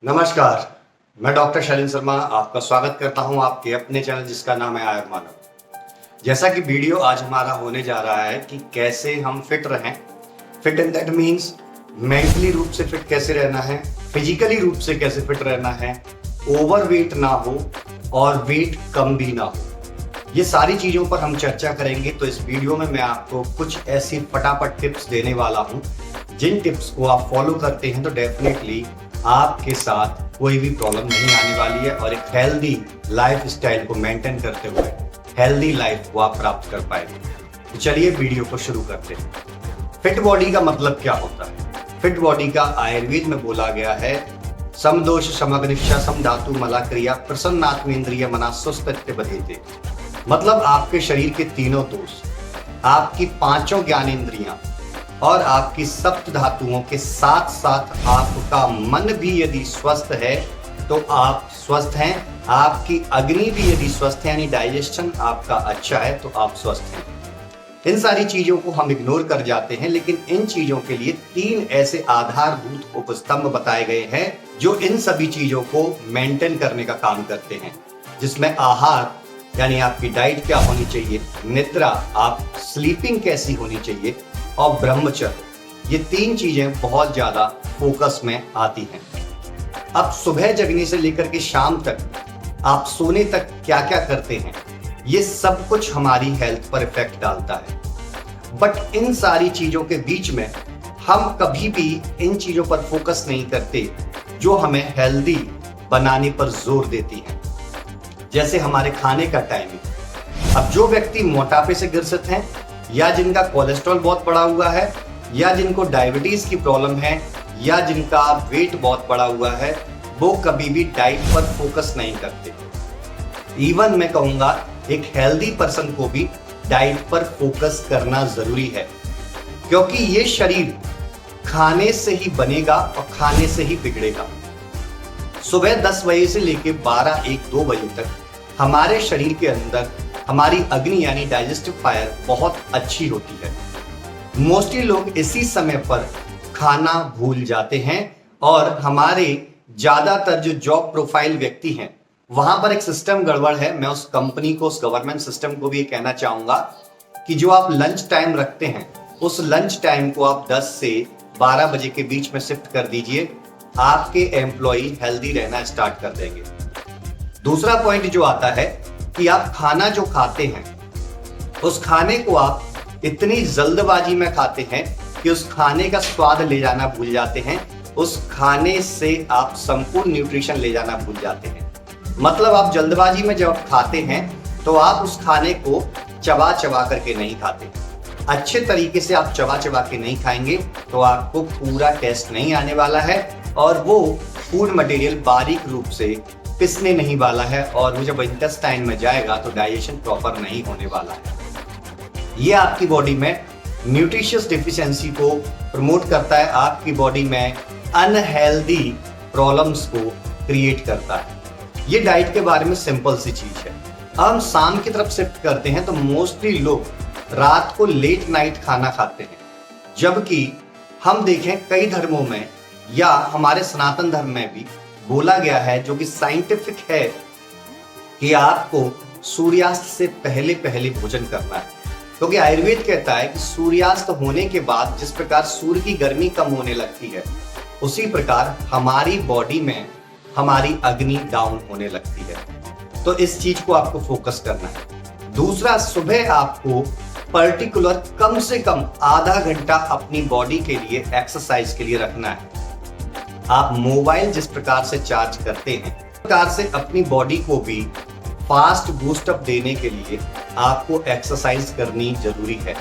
नमस्कार, मैं डॉक्टर शैलेंद्र शर्मा आपका स्वागत करता हूं आपके अपने चैनल जिसका नाम है आयुर मानव। जैसा कि वीडियो आज हमारा होने जा रहा है कि कैसे हम फिट रहें। Fit in that means mentally रूप से फिट कैसे रहना है, फिजिकली रूप से कैसे फिट रहना है, ओवरवेट ना हो और वेट कम भी ना हो। ये सारी चीज़ों पर हम चर्चा करेंगे। तो इस वीडियो में मैं आपको कुछ ऐसी फटाफट टिप्स देने वाला हूँ जिन टिप्स को आप फॉलो करते हैं तो डेफिनेटली आपके साथ कोई भी प्रॉब्लम नहीं आने वाली है और एक हेल्दी लाइफ स्टाइल को मेंटेन करते हुए हेल्दी लाइफ को आप प्राप्त कर पाएंगे। तो चलिए वीडियो को शुरू करते हैं। फिट बॉडी का मतलब क्या होता है? फिट बॉडी का आयुर्वेद में बोला गया है समदोष समग्निशा सम धातु मला क्रिया प्रसन्नात्मेंद्रिय मना स्वस्थ बधेते। मतलब आपके शरीर के तीनों दोष, आपकी पांचों ज्ञानेंद्रियां और आपकी सप्त धातुओं के साथ साथ आपका मन भी यदि स्वस्थ है तो आप स्वस्थ हैं। आपकी अग्नि भी यदि स्वस्थ है यानी डाइजेशन आपका अच्छा है तो आप स्वस्थ हैं। इन सारी चीजों को हम इग्नोर कर जाते हैं, लेकिन इन चीजों के लिए तीन ऐसे आधारभूत उपस्तंभ बताए गए हैं जो इन सभी चीजों को मेंटेन करने का काम करते हैं, जिसमें आहार यानी आपकी डाइट क्या होनी चाहिए, निद्रा आप स्लीपिंग कैसी होनी चाहिए और ब्रह्मचर्य, ये तीन चीजें बहुत ज्यादा फोकस में आती हैं। अब सुबह जगने से लेकर के शाम तक आप सोने तक क्या क्या करते हैं, ये सब कुछ हमारी हेल्थ पर इफेक्ट डालता है। बट इन सारी चीजों के बीच में हम कभी भी इन चीजों पर फोकस नहीं करते जो हमें हेल्दी बनाने पर जोर देती हैं, जैसे हमारे खाने का टाइमिंग। अब जो व्यक्ति मोटापे से ग्रसित हैं या जिनका कोलेस्ट्रॉल बहुत बढ़ा हुआ है या जिनको डायबिटीज की प्रॉब्लम है या जिनका वेट बहुत बढ़ा हुआ है, वो कभी भी डाइट पर फोकस नहीं करते। इवन मैं कहूंगा एक हेल्दी पर्सन को भी डाइट पर फोकस करना जरूरी है, क्योंकि ये शरीर खाने से ही बनेगा और खाने से ही बिगड़ेगा। सुबह 10 बजे से लेकर 12, 1, 2 बजे तक हमारे शरीर के अंदर हमारी अग्नि यानी डाइजेस्टिव फायर बहुत अच्छी होती है। मोस्टली लोग इसी समय पर खाना भूल जाते हैं और हमारे ज्यादातर जो जॉब प्रोफाइल व्यक्ति हैं वहां पर एक सिस्टम गड़बड़ है। मैं उस कंपनी को, उस गवर्नमेंट सिस्टम को भी ये कहना चाहूंगा कि जो आप लंच टाइम रखते हैं उस लंच टाइम को आप 10 से 12 बजे के बीच में शिफ्ट कर दीजिए। आपके एम्प्लॉय हेल्दी रहना स्टार्ट कर देंगे। दूसरा पॉइंट जो आता है कि आप खाना जो खाते हैं उस खाने को आप इतनी जल्दबाजी में खाते हैं कि उस खाने का स्वाद ले जाना भूल जाते हैं। उस खाने से आप संपूर्ण न्यूट्रिशन ले जाना भूल जाते हैं। मतलब आप जल्दबाजी में जब खाते हैं तो आप उस खाने को चबा चबा करके नहीं खाते। अच्छे तरीके से आप चबा चबा के नहीं खाएंगे तो आपको पूरा टेस्ट नहीं आने वाला है और वो फूड मटेरियल बारीक रूप से पिसने नहीं वाला है और वो जब इंटेस्टाइन में जाएगा तो डाइजेशन प्रॉपर नहीं होने वाला है। ये आपकी बॉडी में न्यूट्रिशियस डिफिशियंसी को प्रमोट करता है, आपकी बॉडी में अनहेल्दी प्रॉब्लम्स को क्रिएट करता है। ये डाइट के बारे में सिंपल सी चीज है। अब हम शाम की तरफ शिफ्ट करते हैं तो मोस्टली लोग रात को लेट नाइट खाना खाते हैं, जबकि हम देखें कई धर्मों में या हमारे सनातन धर्म में भी बोला गया है, जो कि साइंटिफिक है, कि आपको सूर्यास्त से पहले पहले भोजन करना है। क्योंकि आयुर्वेद कहता है कि सूर्यास्त होने के बाद जिस प्रकार सूर्य की गर्मी कम होने लगती है उसी प्रकार हमारी बॉडी में हमारी अग्नि डाउन होने लगती है। तो इस चीज को आपको फोकस करना है। दूसरा, सुबह आपको पर्टिकुलर कम से कम आधा घंटा अपनी बॉडी के लिए एक्सरसाइज के लिए रखना है। आप मोबाइल जिस प्रकार से चार्ज करते हैं उस प्रकार से अपनी बॉडी को भी फास्ट बूस्टअप देने के लिए आपको एक्सरसाइज करनी जरूरी है।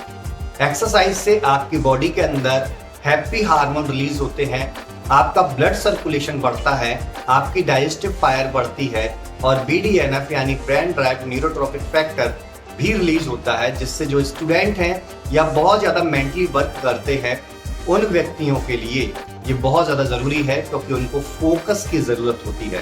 एक्सरसाइज से आपकी बॉडी के अंदर हैप्पी हार्मोन रिलीज होते हैं, आपका ब्लड सर्कुलेशन बढ़ता है, आपकी डाइजेस्टिव फायर बढ़ती है और BDNF यानी ब्रेन ड्राइव्ड न्यूरोट्रोपिक फैक्टर भी रिलीज होता है, जिससे जो स्टूडेंट हैं या बहुत ज्यादा मेंटली वर्क करते हैं उन व्यक्तियों के लिए ये बहुत ज्यादा जरूरी है, क्योंकि उनको फोकस की जरूरत होती है।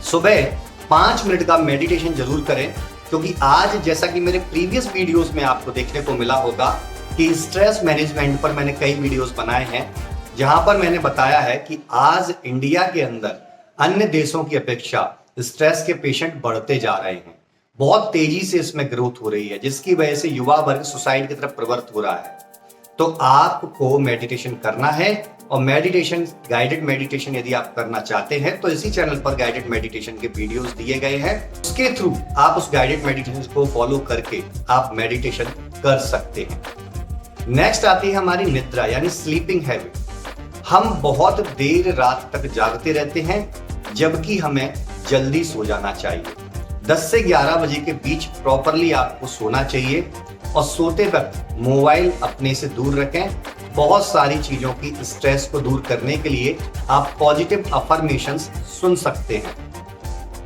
सुबह 5 मिनट का मेडिटेशन जरूर करें, क्योंकि आज जैसा कि मेरे प्रीवियस वीडियोस में आपको देखने को मिला होगा कि स्ट्रेस मैनेजमेंट पर मैंने कई वीडियोस बनाए हैं। जहां पर मैंने बताया है कि आज इंडिया के अंदर अन्य देशों की अपेक्षा स्ट्रेस के पेशेंट बढ़ते जा रहे हैं। बहुत तेजी से इसमें ग्रोथ हो रही है, जिसकी वजह से युवा वर्ग सुसाइड की तरफ प्रवृत्त हो रहा है। तो आपको मेडिटेशन करना है, और मेडिटेशन, गाइडेड मेडिटेशन यदि आप करना चाहते हैं तो इसी चैनल पर गाइडेड मेडिटेशन के वीडियोस दिए गए हैं। उसके थ्रू आप उस गाइडेड मेडिटेशन को फॉलो करके आप मेडिटेशन कर सकते हैं। नेक्स्ट आती है हमारी निद्रा यानी स्लीपिंग हैबिट। हम बहुत देर रात तक जागते रहते हैं, जबकि हमें जल्दी सो जाना चाहिए। 10 से 11 बजे के बीच प्रॉपरली आपको सोना चाहिए, और सोते वक्त मोबाइल अपने से दूर रखें। बहुत सारी चीजों की स्ट्रेस को दूर करने के लिए आप पॉजिटिव अफर्मेशंस सुन सकते हैं।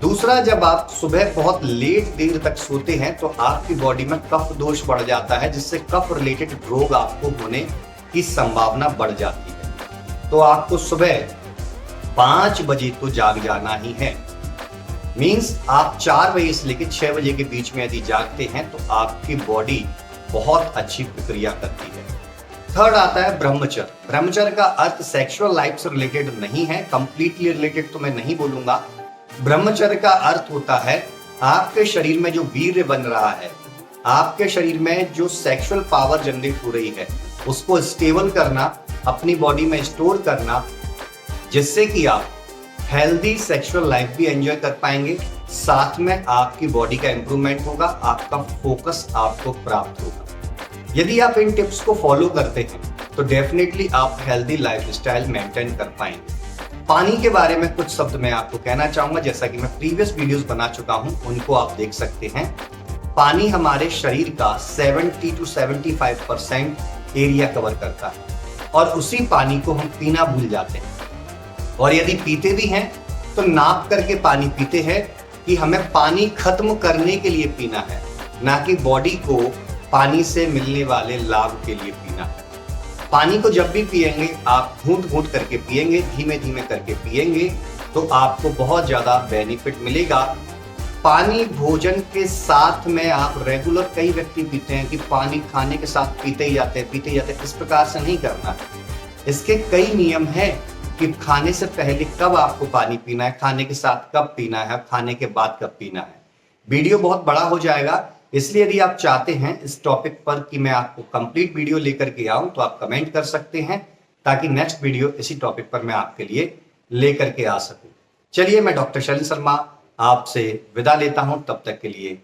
दूसरा, जब आप सुबह बहुत लेट देर तक सोते हैं तो आपकी बॉडी में कफ दोष बढ़ जाता है, जिससे कफ रिलेटेड रोग आपको होने की संभावना बढ़ जाती है। तो आपको सुबह 5 बजे तो जाग जाना ही है। मींस आप 4 बजे से लेकर 6 बजे के बीच में यदि जागते हैं तो आपकी बॉडी बहुत अच्छी प्रक्रिया करती है। थर्ड आता है ब्रह्मचर्य। ब्रह्मचर्य का अर्थ सेक्सुअल लाइफ से रिलेटेड नहीं है, कंप्लीटली रिलेटेड तो मैं नहीं बोलूंगा। ब्रह्मचर्य का अर्थ होता है आपके शरीर में जो वीर्य बन रहा है, आपके शरीर में जो सेक्सुअल पावर जनरेट हो रही है, उसको स्टेबल करना, अपनी बॉडी में स्टोर करना, जिससे कि आप हेल्दी सेक्सुअल लाइफ भी एंजॉय कर पाएंगे। साथ में आपकी बॉडी का इंप्रूवमेंट होगा, आपका फोकस आपको प्राप्त होगा। यदि आप इन टिप्स को फॉलो करते हैं तो डेफिनेटली आप हेल्दी लाइफस्टाइल मेंटेन कर पाएंगे। पानी के बारे में कुछ शब्द मैं आपको कहना चाहूंगा, जैसा कि मैं प्रीवियस वीडियोस बना चुका हूं, उनको आप देख सकते हैं। पानी हमारे शरीर का 70 to 75% एरिया कवर करता है, और उसी पानी को हम पीना भूल जाते हैं। और यदि पीते भी हैं तो नाप करके पानी पीते हैं कि हमें पानी खत्म करने के लिए पीना है, ना कि बॉडी को पानी से मिलने वाले लाभ के लिए पीना है। पानी को जब भी पिएंगे आप घूंट घूंट करके पिएंगे, धीमे धीमे करके पिएंगे, तो आपको बहुत ज्यादा बेनिफिट मिलेगा। पानी भोजन के साथ में आप रेगुलर, कई व्यक्ति पीते हैं कि पानी खाने के साथ पीते ही जाते हैं। इस प्रकार से नहीं करना है। इसके कई नियम हैं कि खाने से पहले कब आपको पानी पीना है, खाने के साथ कब पीना है, खाने के बाद कब पीना है। वीडियो बहुत बड़ा हो जाएगा, इसलिए यदि आप चाहते हैं इस टॉपिक पर कि मैं आपको कंप्लीट वीडियो लेकर के आऊं तो आप कमेंट कर सकते हैं, ताकि नेक्स्ट वीडियो इसी टॉपिक पर मैं आपके लिए लेकर के आ सकूं। चलिए, मैं डॉक्टर शैलेंद्र शर्मा आपसे विदा लेता हूं। तब तक के लिए